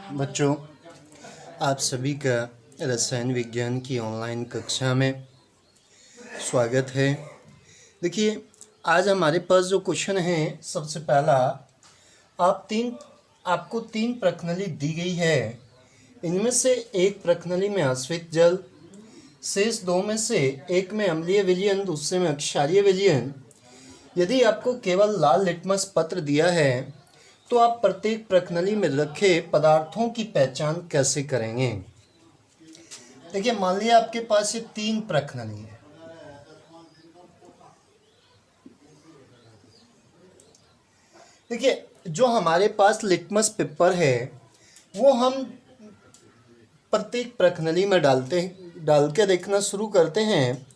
बच्चों, आप सभी का रसायन विज्ञान की ऑनलाइन कक्षा में स्वागत है। देखिए, आज हमारे पास जो क्वेश्चन है, सबसे पहला आपको तीन प्रश्नावली दी गई है। इनमें से एक प्रश्नावली में आश्रित जल, शेष दो में से एक में अम्लीय विलयन, दूसरे में क्षारीय विलयन। यदि आपको केवल लाल लिटमस पत्र दिया है तो आप प्रत्येक प्रश्नावली में रखे पदार्थों की पहचान कैसे करेंगे। देखिए, मान लिया आपके पास ये तीन प्रश्नावली है। देखिए, जो हमारे पास लिटमस पेपर है वो हम प्रत्येक प्रश्नावली में डाल के देखना शुरू करते हैं।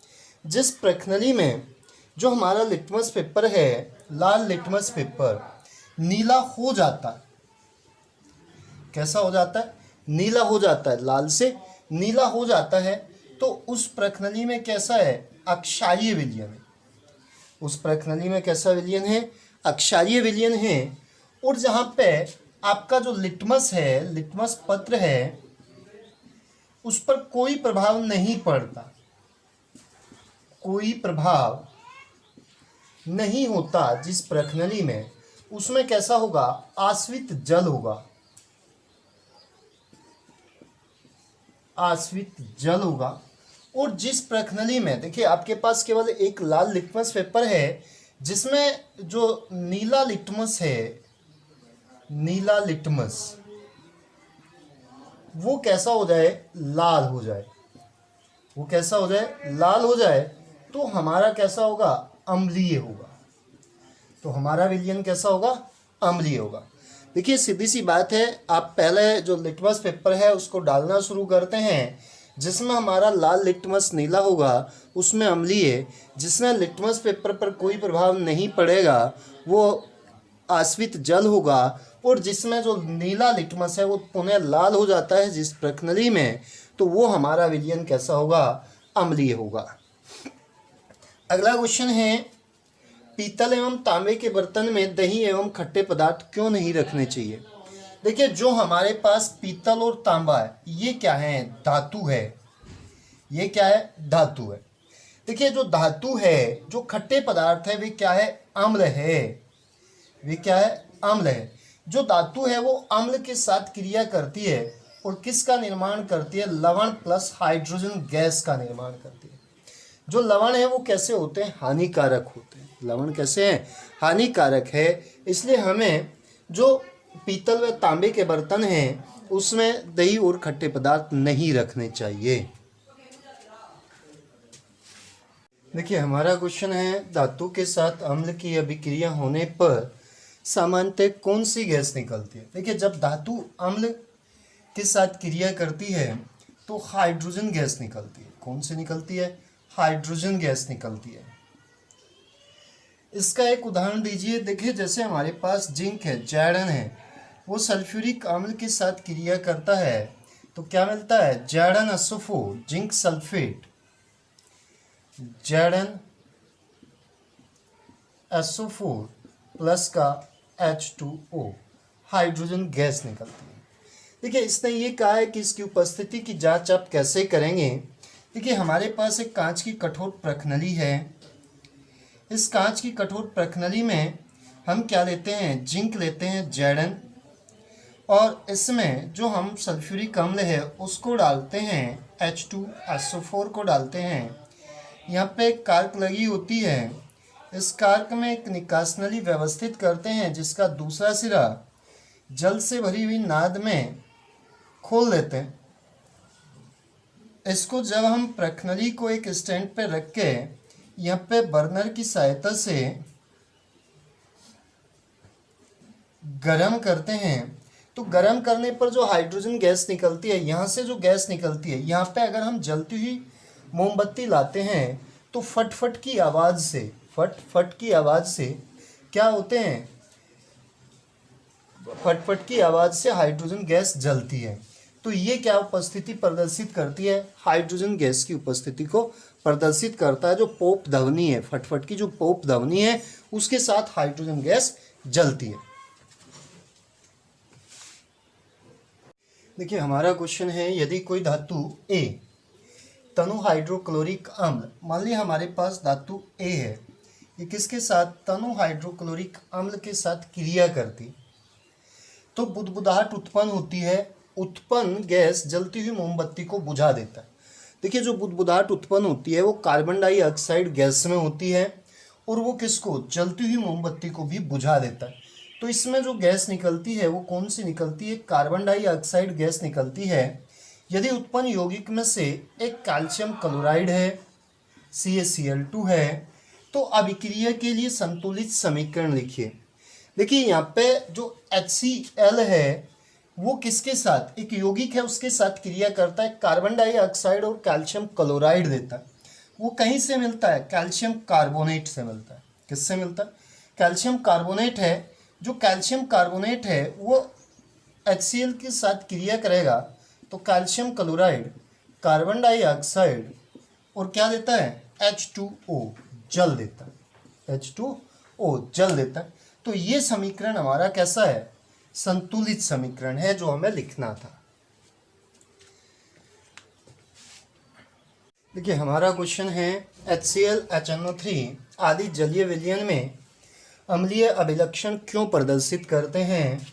जिस प्रश्नावली में जो हमारा लिटमस पेपर है, लाल लिटमस पेपर, नीला हो जाता है। कैसा हो जाता है? नीला हो जाता है, लाल से नीला हो जाता है। तो उस प्रश्नावली में कैसा है? अक्षारीय विलयन है। उस प्रश्नावली में कैसा विलयन है? अक्षारीय विलयन है। और जहां पे आपका जो लिटमस है, लिटमस पत्र है, उस पर कोई प्रभाव नहीं पड़ता, कोई प्रभाव नहीं होता जिस प्रश्नावली में, उसमें कैसा होगा? आश्रित जल होगा, आश्रित जल होगा। और जिस प्रश्नावली में देखिए आपके पास केवल एक लाल लिटमस पेपर है, जिसमें जो नीला लिटमस है, नीला लिटमस, वो कैसा हो जाए? लाल हो जाए। वो कैसा हो जाए? लाल हो जाए। तो हमारा कैसा होगा? अम्लीय होगा। तो हमारा विलयन कैसा होगा? अम्लीय होगा। देखिए, सीधी सी बात है, आप पहले जो लिटमस पेपर है उसको डालना शुरू करते हैं। जिसमें हमारा लाल लिटमस नीला होगा उसमें अम्लीय, जिसमें लिटमस पेपर पर कोई प्रभाव नहीं पड़ेगा वो आश्रित जल होगा। और जिसमें जो नीला लिटमस है वो पुनः लाल हो जाता है जिस प्रश्नावली में, तो वो हमारा विलयन कैसा होगा? अम्लीय होगा। अगला क्वेश्चन है, पीतल एवं तांबे के बर्तन में दही एवं खट्टे पदार्थ क्यों नहीं रखने चाहिए? देखिए, जो हमारे पास पीतल और तांबा है, ये क्या है? धातु है। ये क्या है? धातु है। देखिए, जो धातु है, जो खट्टे पदार्थ है, वे क्या है? अम्ल है। वे क्या है? अम्ल है। जो धातु है वो अम्ल के साथ क्रिया करती है और किसका निर्माण करती है? लवण प्लस हाइड्रोजन गैस का निर्माण करती है। जो लवण है वो कैसे होते हैं? हानिकारक होते हैं। लवण कैसे हैं? हानिकारक है। इसलिए हमें जो पीतल व तांबे के बर्तन हैं उसमें दही और खट्टे पदार्थ नहीं रखने चाहिए। देखिए, हमारा क्वेश्चन है, धातु के साथ अम्ल की अभिक्रिया होने पर सामान्यतः कौन सी गैस निकलती है? देखिए, जब धातु अम्ल के साथ क्रिया करती है तो हाइड्रोजन गैस निकलती है। कौन सी निकलती है? हाइड्रोजन गैस निकलती है। इसका एक उदाहरण दीजिए। देखिए, जैसे हमारे पास जिंक है, जैडन है, वो सल्फ्यूरिक अम्ल के साथ क्रिया करता है तो क्या मिलता है? Jadon SO4, zinc sulphate, Jadon SO4 plus का H2O, हाइड्रोजन गैस निकलती है। देखिए, इसने ये कहा है कि इसकी उपस्थिति की जांच आप कैसे करेंगे। देखिए, हमारे पास एक कांच की कठोर प्रश्नावली है। इस कांच की कठोर प्रश्नावली में हम क्या लेते हैं? जिंक लेते हैं, जैडन, और इसमें जो हम सल्फ्यूरिक अम्ल है उसको डालते हैं, H2SO4 को डालते हैं। यहाँ पे एक कार्क लगी होती है। इस कार्क में एक निकास नली व्यवस्थित करते हैं जिसका दूसरा सिरा जल से भरी हुई नाद में खोल देते हैं। इसको जब हम प्रश्नावली को एक स्टैंड पे रख के यहाँ पे बर्नर की सहायता से गरम करते हैं तो गरम करने पर जो हाइड्रोजन गैस निकलती है, यहाँ से जो गैस निकलती है, यहाँ पे अगर हम जलती हुई मोमबत्ती लाते हैं तो फट की आवाज़ से, फट की आवाज़ से क्या होते हैं? फट की आवाज़ से हाइड्रोजन गैस जलती है। तो ये क्या उपस्थिति प्रदर्शित करती है? हाइड्रोजन गैस की उपस्थिति को प्रदर्शित करता है। जो पोप ध्वनि है, फट की जो पोप ध्वनि है, उसके साथ हाइड्रोजन गैस जलती है। देखिए हमारा क्वेश्चन है, यदि कोई धातु ए तनु हाइड्रोक्लोरिक अम्ल, मान लिया हमारे पास धातु ए है, ये किसके साथ, तनु हाइड्रोक्लोरिक अम्ल के साथ क्रिया करती तो बुदबुदाहट उत्पन्न होती है। उत्पन्न गैस जलती हुई मोमबत्ती को बुझा देता है। देखिए जो बुदबुदाहट उत्पन्न होती है वो कार्बन डाइऑक्साइड गैस में होती है और वो किसको, जलती हुई मोमबत्ती को भी बुझा देता है। तो इसमें जो गैस निकलती है वो कौन सी निकलती है, कार्बन डाइऑक्साइड गैस निकलती है। यदि उत्पन्न यौगिक में से एक कैल्शियम क्लोराइड है, CaCl2 है, तो अभिक्रिया के लिए संतुलित समीकरण लिखिए। देखिए यहाँ पे जो HCl है वो किसके साथ, एक यौगिक है उसके साथ क्रिया करता है, कार्बन डाइऑक्साइड और कैल्शियम क्लोराइड देता है। वो कहीं से मिलता है, कैल्शियम कार्बोनेट से मिलता है। किससे मिलता है, कैल्शियम कार्बोनेट है। जो कैल्शियम कार्बोनेट है वो HCl के साथ क्रिया करेगा तो कैल्शियम क्लोराइड, कार्बन डाइऑक्साइड और क्या देता है, H2O जल देता है, H2O जल देता है। तो ये समीकरण हमारा कैसा है, संतुलित समीकरण है जो हमें लिखना था। देखिए हमारा क्वेश्चन है, HCl, HNO3 आदि जलीय विलयन में अम्लीय अभिलक्षण क्यों प्रदर्शित करते हैं,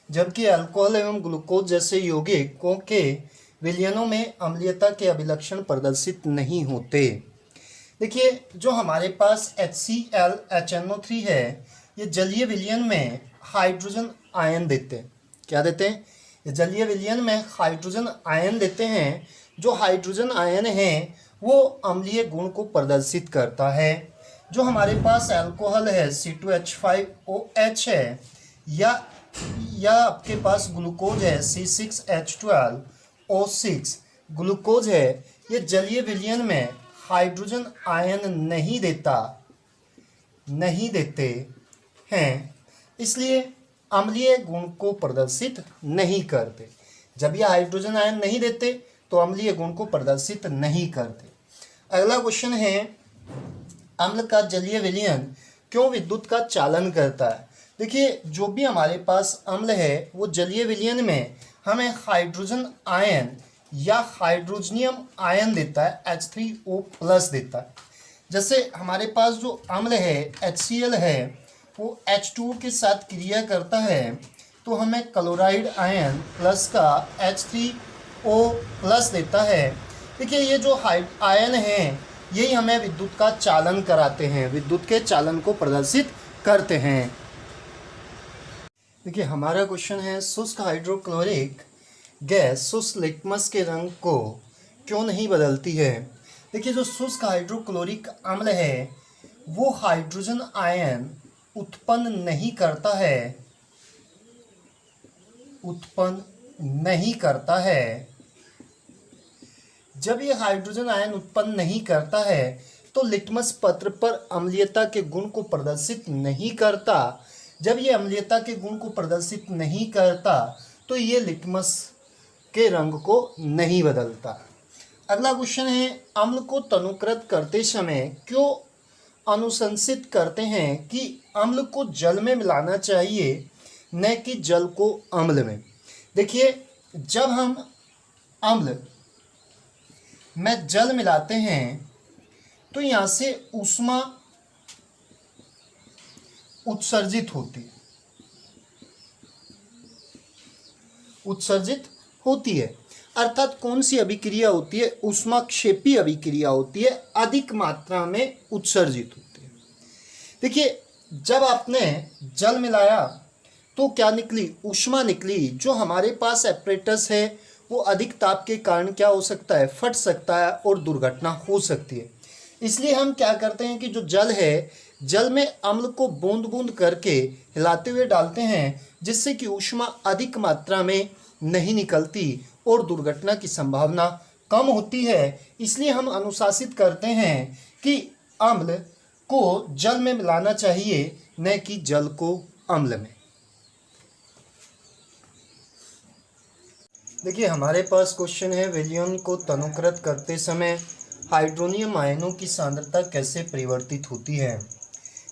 जबकि अल्कोहल एवं ग्लूकोज जैसे यौगिकों के विलयनों में अम्लीयता के अभिलक्षण प्रदर्शित नहीं होते। देखिए जो हमारे पास HCl, HNO3 है, ये जलीय विलयन में हाइड्रोजन आयन देते हैं। क्या देते हैं, ये जलीय विलयन में हाइड्रोजन आयन देते हैं। जो हाइड्रोजन आयन है वो अम्लीय गुण को प्रदर्शित करता है। जो हमारे पास अल्कोहल है C2H5OH है, या आपके पास ग्लूकोज है C6H12O6 ग्लूकोज है, ये जलीय विलयन में हाइड्रोजन आयन नहीं देते हैं, इसलिए अम्लीय गुण को प्रदर्शित नहीं करते। जब ये हाइड्रोजन आयन नहीं देते तो अम्लीय गुण को प्रदर्शित नहीं करते। अगला क्वेश्चन है, अम्ल का जलीय विलयन क्यों विद्युत का चालन करता है। देखिए जो भी हमारे पास अम्ल है वो जलीय विलयन में हमें हाइड्रोजन आयन या हाइड्रोजनियम आयन देता है, H3O+ देता है। जैसे हमारे पास जो अम्ल है HCl है वो H2O के साथ क्रिया करता है तो हमें क्लोराइड आयन प्लस का H3O+ देता है। देखिए ये जो आयन हैं यही हमें विद्युत का चालन कराते हैं, विद्युत के चालन को प्रदर्शित करते हैं। देखिए हमारा क्वेश्चन है, शुष्क हाइड्रोक्लोरिक गैस शुष्क लिटमस के रंग को क्यों नहीं बदलती है। देखिए जो शुष्क हाइड्रोक्लोरिक अम्ल है वो हाइड्रोजन आयन उत्पन्न नहीं करता है। जब ये हाइड्रोजन आयन उत्पन्न नहीं करता है तो लिटमस पत्र पर अम्लीयता के गुण को प्रदर्शित नहीं करता। जब ये अम्लीयता के गुण को प्रदर्शित नहीं करता तो ये लिटमस के रंग को नहीं बदलता। अगला क्वेश्चन है, अम्ल को तनुकृत करते समय क्यों अनुशंसित करते हैं कि अम्ल को जल में मिलाना चाहिए न कि जल को अम्ल में। देखिए जब हम अम्ल में जल मिलाते हैं तो यहाँ से ऊष्मा उत्सर्जित होती है। अर्थात कौन सी अभिक्रिया होती है, ऊष्माक्षेपी अभिक्रिया होती है, अधिक मात्रा में उत्सर्जित होती है। देखिए जब आपने जल मिलाया तो क्या निकली, ऊष्मा निकली। जो हमारे पास एपरेटस है वो अधिक ताप के कारण क्या हो सकता है, फट सकता है और दुर्घटना हो सकती है। इसलिए हम क्या करते हैं कि जो जल है, जल में अम्ल को बूंद बूंद करके हिलाते हुए डालते हैं जिससे कि ऊष्मा अधिक मात्रा में नहीं निकलती और दुर्घटना की संभावना कम होती है। इसलिए हम अनुशासित करते हैं कि अम्ल को जल में मिलाना चाहिए न कि जल को अम्ल में। देखिए हमारे पास क्वेश्चन है, विलयन को तनुकृत करते समय हाइड्रोनियम आयनों की सांद्रता कैसे परिवर्तित होती है।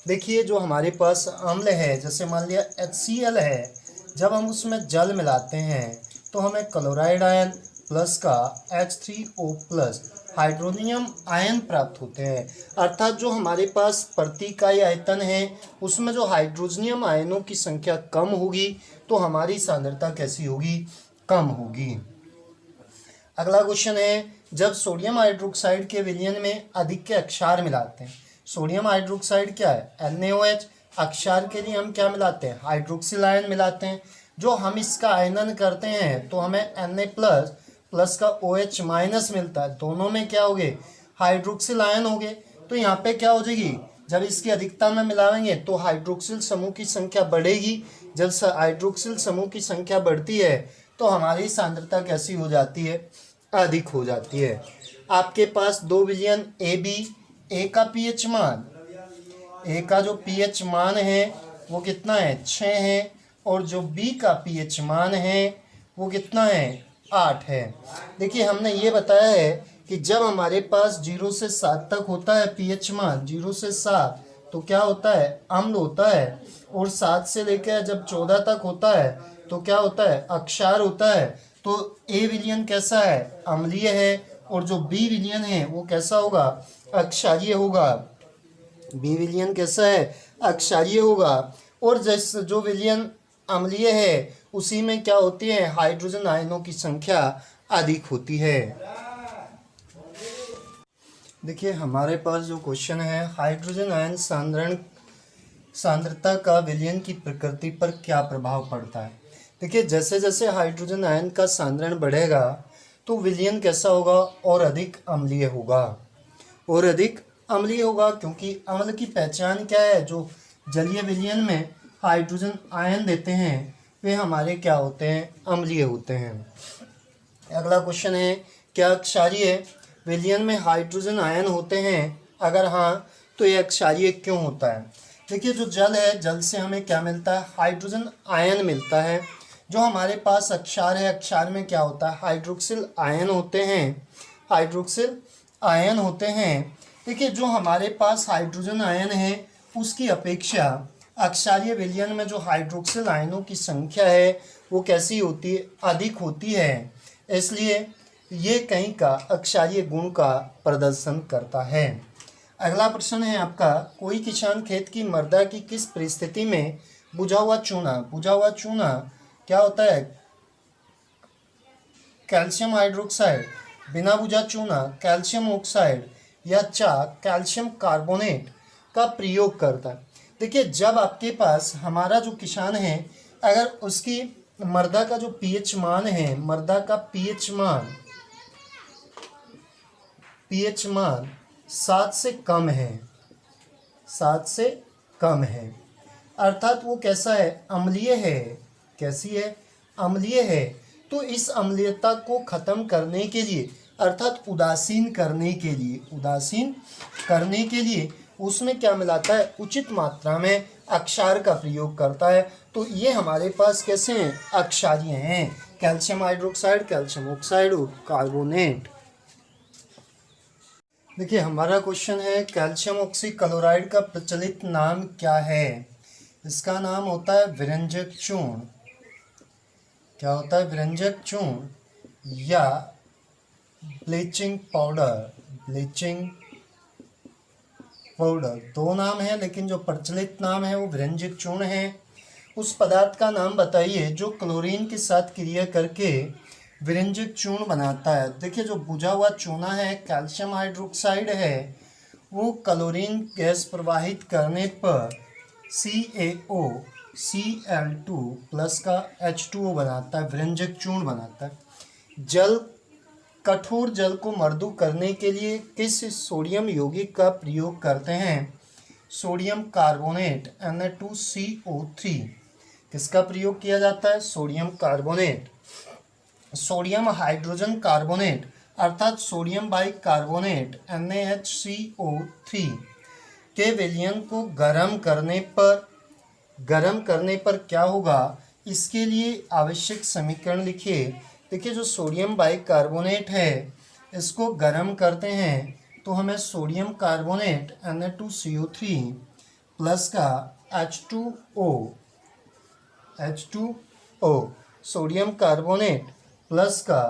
देखिए जो हमारे पास अम्ल है, जैसे मान लिया HCl है, जब हम उसमें जल मिलाते हैं तो हमें क्लोराइड आयन प्लस का H3O प्लस हाइड्रोनियम आयन प्राप्त होते हैं। अर्थात जो हमारे पास प्रति इकाई आयतन है उसमें जो हाइड्रोजनियम आयनों की संख्या कम होगी तो हमारी सांद्रता कैसी होगी, कम होगी। अगला क्वेश्चन है, जब सोडियम हाइड्रोक्साइड के विलयन में अधिक के अक्षार मिलाते हैं। सोडियम हाइड्रोक्साइड क्या है, NaOH। अक्षार के लिए हम क्या मिलाते हैं, हाइड्रोक्सिल आयन मिलाते हैं। जो हम इसका आयनन करते हैं तो हमें Na प्लस प्लस का OH माइनस मिलता है। दोनों में क्या हो गए, हाइड्रोक्सिल आयन हो गए। तो यहाँ पे क्या हो जाएगी, जब इसकी अधिकता में मिलाएंगे तो हाइड्रोक्सिल समूह की संख्या बढ़ेगी। जब हाइड्रोक्सिल समूह की संख्या बढ़ती है तो हमारी सांद्रता कैसी हो जाती है, अधिक हो जाती है। आपके पास दो विलयन AB, ए का पीएच मान, ए का जो पीएच मान है वो कितना है, 6 है, और जो बी का पीएच मान है वो कितना है, 8 है। देखिए हमने ये बताया है कि जब हमारे पास 0 से 7 तक होता है पीएच मान, 0 से 7 तो क्या होता है, अम्ल होता है, और 7 से लेकर जब 14 तक होता है तो क्या होता है, अक्षार होता है। तो ए विलयन कैसा है, अम्लीय है, और जो बी विलयन है वो कैसा होगा, अक्षारीय होगा। बी विलयन कैसा है, अक्षारीय होगा। और जैसे जो विलयन अम्लीय है उसी में क्या होती है, हाइड्रोजन आयनों की संख्या अधिक होती है। देखिए हमारे पास जो क्वेश्चन है, हाइड्रोजन आयन सांद्रता का विलयन की प्रकृति पर क्या प्रभाव पड़ता है। देखिए जैसे जैसे हाइड्रोजन आयन का सांद्रण बढ़ेगा तो विलयन कैसा होगा, और अधिक अम्लीय होगा, और अधिक अम्लीय होगा। क्योंकि अम्ल की पहचान क्या है, जो जलीय विलयन में हाइड्रोजन आयन देते हैं वे हमारे क्या होते हैं, अम्लीय होते हैं। अगला क्वेश्चन है, क्या क्षारीय विलयन में हाइड्रोजन आयन होते हैं, अगर हाँ तो यह क्षारीय क्यों होता है। देखिए जो जल है, जल से हमें क्या मिलता है, हाइड्रोजन आयन मिलता है। जो हमारे पास अक्षार है, अक्षार में क्या होता है, हाइड्रोक्सिल आयन होते हैं, हाइड्रोक्सिल आयन होते हैं। देखिए जो हमारे पास हाइड्रोजन आयन है उसकी अपेक्षा अक्षारीय विलयन में जो हाइड्रोक्सिल आयनों की संख्या है वो कैसी होती है, अधिक होती है। इसलिए ये कहीं का अक्षारीय गुण का प्रदर्शन करता है। अगला प्रश्न है आपका, कोई किसान खेत की मृदा की किस परिस्थिति में बुझा हुआ चूना क्या होता है, कैल्शियम हाइड्रोक्साइड, बिना बुझा चूना कैल्शियम ऑक्साइड, या चाक कैल्शियम कार्बोनेट का प्रयोग करता है। देखिए जब आपके पास हमारा जो किसान है, अगर उसकी मृदा का जो पीएच मान है, मृदा का पीएच मान 7 से कम है, 7 से कम है, अर्थात वो कैसा है, अम्लीय है। कैसी है, अम्लीय है। तो इस अम्लीयता को खत्म करने के लिए, अर्थात उदासीन करने के लिए उसमें क्या मिलाता है, उचित मात्रा में अक्षार का प्रयोग करता है। तो ये हमारे पास कैसे हैं, अक्षारीय हैं, कैल्शियम हाइड्रोक्साइड, कैल्शियम ऑक्साइड और कार्बोनेट। देखिए हमारा क्वेश्चन है, कैल्शियम ऑक्सीक्लोराइड का प्रचलित नाम क्या है। इसका नाम होता है विरंजक चूर्ण। क्या होता है, विरंजक चूर्ण या ब्लीचिंग पाउडर, दो नाम है, लेकिन जो प्रचलित नाम है वो विरंजक चूर्ण है। उस पदार्थ का नाम बताइए जो क्लोरीन के साथ क्रिया करके विरंजक चूर्ण बनाता है। देखिए जो बुझा हुआ चूना है, कैल्शियम हाइड्रोक्साइड है, वो क्लोरीन गैस प्रवाहित करने पर CaOCl2 प्लस का H2O बनाता है, विरंजक चूर्ण बनाता है। कठोर जल को मृदु करने के लिए किस सोडियम यौगिक का प्रयोग करते हैं, सोडियम कार्बोनेट Na2CO3। किसका प्रयोग किया जाता है, sodium carbonate. Sodium hydrogen carbonate अर्थात सोडियम बाइकार्बोनेट NaHCO3 के विलयन को गर्म करने पर क्या होगा, इसके लिए आवश्यक समीकरण लिखिए। देखिए जो सोडियम बाइकार्बोनेट है इसको गर्म करते हैं तो हमें सोडियम कार्बोनेट Na2CO3 प्लस का H2O सोडियम कार्बोनेट प्लस का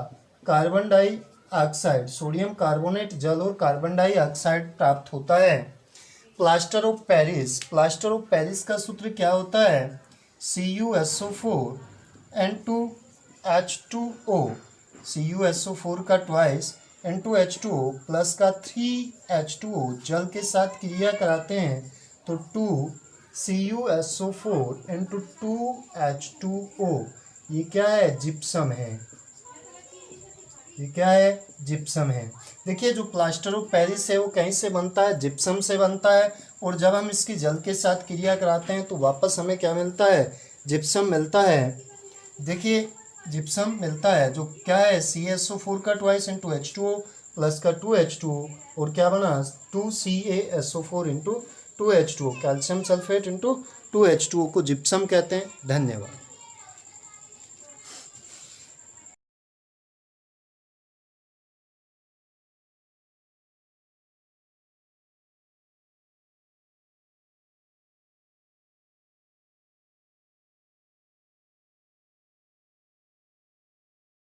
कार्बन डाइऑक्साइड, सोडियम कार्बोनेट जल और कार्बन डाइऑक्साइड प्राप्त होता है। प्लास्टर ऑफ पेरिस का सूत्र क्या होता है? CuSO4 N2H2O, CuSO4 का ट्वाइस N2H2O प्लस का 3H2O जल के साथ क्रिया कराते हैं तो 2CuSO4 2H2O, ये क्या है? जिप्सम है। ये क्या है? जिप्सम है। देखिए जो प्लास्टर ऑफ पेरिस है वो कहीं से बनता है? जिप्सम से बनता है। और जब हम इसकी जल के साथ क्रिया कराते हैं तो वापस हमें क्या मिलता है? जिप्सम मिलता है। देखिए जिप्सम मिलता है जो क्या है? CaSO4 का ट्वाइस H2O प्लस का 2H2O और क्या बना? 2CaSO4 2H2O, calcium sulphate 2H2O को जिप्सम कहते हैं। धन्यवाद।